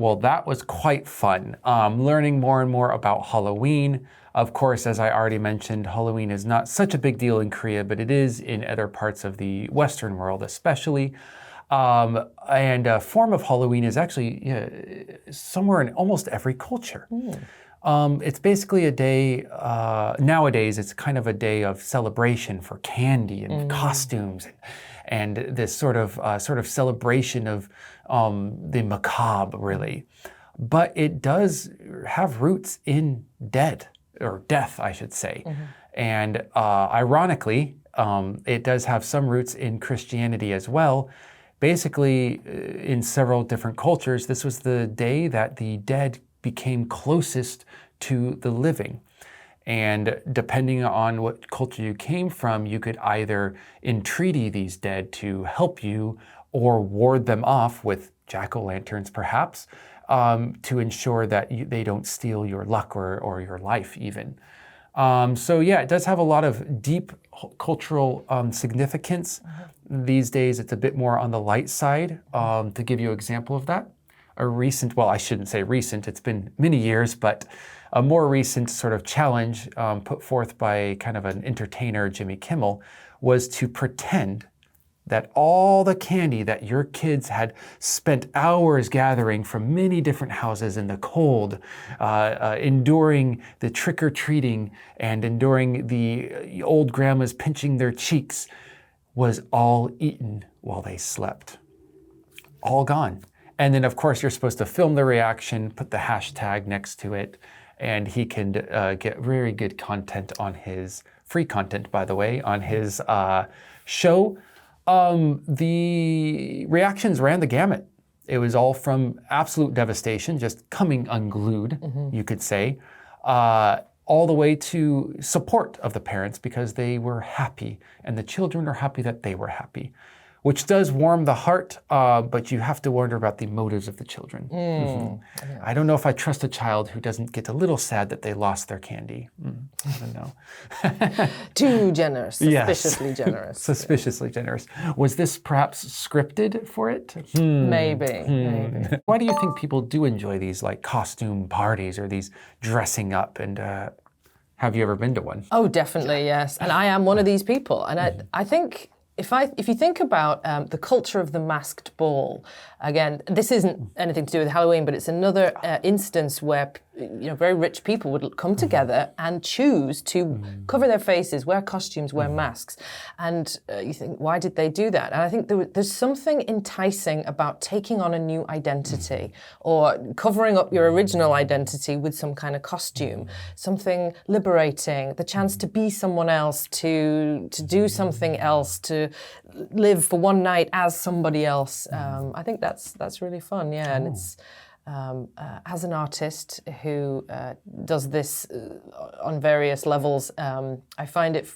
Well, that was quite fun. Learning more and more about Halloween. Of course, as I already mentioned, Halloween is not such a big deal in Korea, but it is in other parts of the Western world especially. And a form of Halloween is actually somewhere in almost every culture. It's basically a day, nowadays it's kind of a day of celebration for candy and costumes and this sort of celebration of the macabre, really. But it does have roots in death, I should say. And ironically, it does have some roots in Christianity as well. Basically, in several different cultures, this was the day that the dead became closest to the living. And depending on what culture you came from, you could either entreaty these dead to help you or ward them off with jack-o'-lanterns perhaps, to ensure that they don't steal your luck or your life even. So yeah, it does have a lot of deep cultural significance. These days, it's a bit more on the light side. To give you an example of that, I shouldn't say recent, it's been many years, but a more recent sort of challenge put forth by kind of an entertainer, Jimmy Kimmel, was to pretend that all the candy that your kids had spent hours gathering from many different houses in the cold, enduring the trick-or-treating and enduring the old grandmas pinching their cheeks, was all eaten while they slept. All gone. And then, of course, you're supposed to film the reaction, put the hashtag next to it, and he can get very good content on his, free content, by the way, on his show. The reactions ran the gamut. It was all from absolute devastation, just coming unglued, you could say, all the way to support of the parents because they were happy and the children are happy that they were happy, which does warm the heart, but you have to wonder about the motives of the children. I don't know if I trust a child who doesn't get a little sad that they lost their candy. I don't know. Too generous, suspiciously generous. Suspiciously generous. Was this perhaps scripted for it? Maybe. Why do you think people do enjoy these like costume parties or these dressing up? And have you ever been to one? Oh, definitely, yes. And I am one of these people. And I think if you think about the culture of the masked ball, again, this isn't anything to do with Halloween, but it's another instance where very rich people would come together and choose to cover their faces, wear costumes, wear masks. And you think, why did they do that? And I think there's something enticing about taking on a new identity or covering up your original identity with some kind of costume, something liberating, the chance to be someone else, to do something else, to live for one night as somebody else. I think that's really fun, yeah. And it's as an artist who does this on various levels, I find it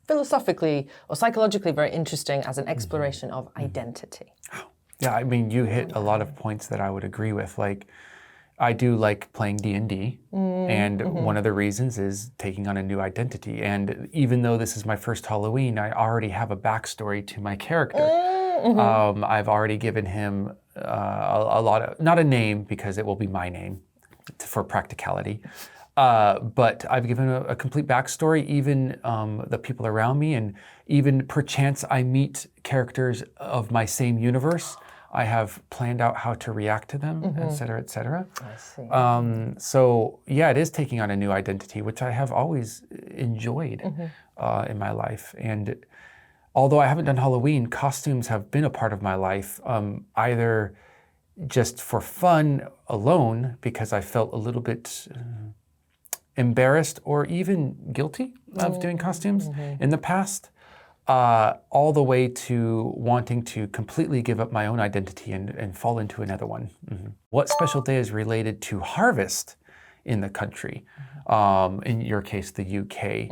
philosophically or psychologically very interesting as an exploration of identity. Yeah, I mean, you hit a lot of points that I would agree with. Like, I do like playing D&D, and one of the reasons is taking on a new identity. And even though this is my first Halloween, I already have a backstory to my character. I've already given him a lot of, not a name because it will be my name for practicality, but I've given a complete backstory, even the people around me, and even perchance I meet characters of my same universe. I have planned out how to react to them, et cetera, et cetera. I see. So yeah, it is taking on a new identity, which I have always enjoyed in my life. And although I haven't done Halloween, costumes have been a part of my life, either just for fun alone, because I felt a little bit embarrassed or even guilty of doing costumes in the past, all the way to wanting to completely give up my own identity and fall into another one. What special day is related to harvest in the country? In your case, the UK.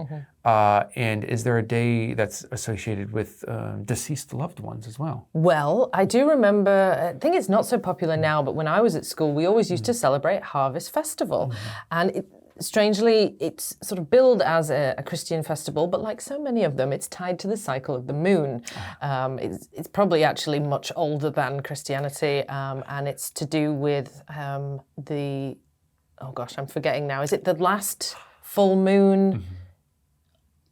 And is there a day that's associated with deceased loved ones as well? Well, I do remember, I think it's not so popular now, but when I was at school, we always used to celebrate Harvest Festival. And strangely, it's sort of billed as a Christian festival, but like so many of them, it's tied to the cycle of the moon. It's probably actually much older than Christianity, and it's to do with oh gosh, I'm forgetting now. Is it the last full moon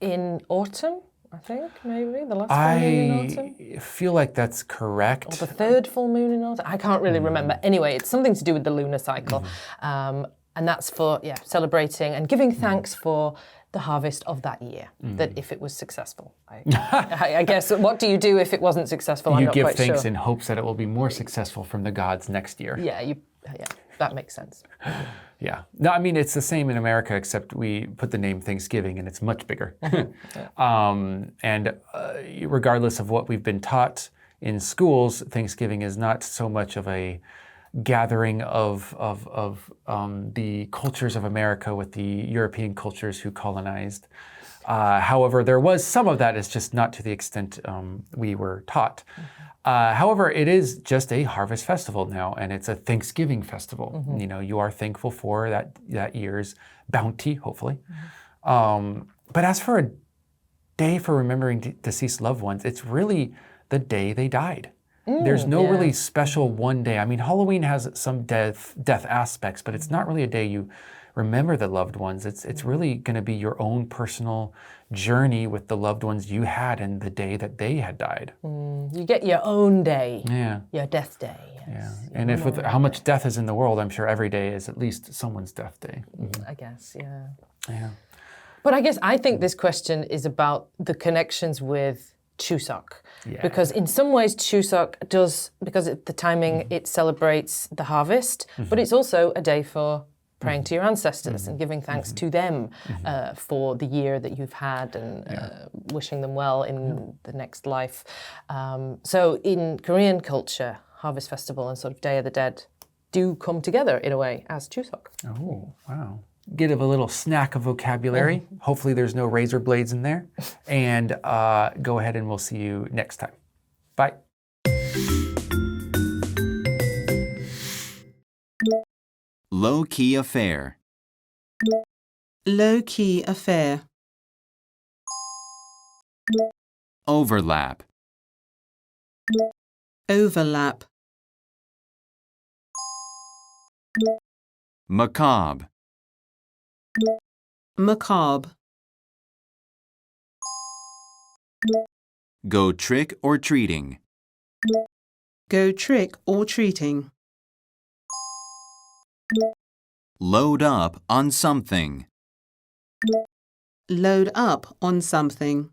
in autumn? I think maybe the last full moon in autumn. I feel like that's correct. Or the third full moon in autumn. I can't really remember. Anyway, it's something to do with the lunar cycle. And that's for, celebrating and giving thanks for the harvest of that year, that if it was successful. I guess, what do you do if it wasn't successful? I'm not quite sure. You give thanks in hopes that it will be more successful from the gods next year. Yeah, that makes sense. Yeah. No, I mean, it's the same in America, except we put the name Thanksgiving and it's much bigger. Regardless of what we've been taught in schools, Thanksgiving is not so much of a gathering of the cultures of America with the European cultures who colonized. However, there was some of that. It's just not to the extent we were taught. However, it is just a harvest festival now, and it's a Thanksgiving festival. You know, you are thankful for that year's bounty, hopefully. But as for a day for remembering deceased loved ones, it's really the day they died. There's no really special one day. I mean, Halloween has some death aspects, but it's not really a day you remember the loved ones. It's really going to be your own personal journey with the loved ones you had and the day that they had died. You get your own day. Yeah. Your death day. Yes. Yeah. And with how much death is in the world, I'm sure every day is at least someone's death day. I guess, yeah. Yeah. But I guess I think this question is about the connections with Chuseok. Yeah. Because in some ways Chuseok does, because the timing, it celebrates the harvest, but it's also a day for praying to your ancestors and giving thanks to them for the year that you've had and wishing them well in the next life. So in Korean culture, Harvest Festival and sort of Day of the Dead do come together in a way as Chuseok. Oh, wow. Get a little snack of vocabulary. Hopefully there's no razor blades in there. And go ahead and we'll see you next time. Bye. Low-key affair. Low-key affair. Overlap. Overlap. Macabre. Macabre. Go trick or treating. Go trick or treating. Load up on something. Load up on something.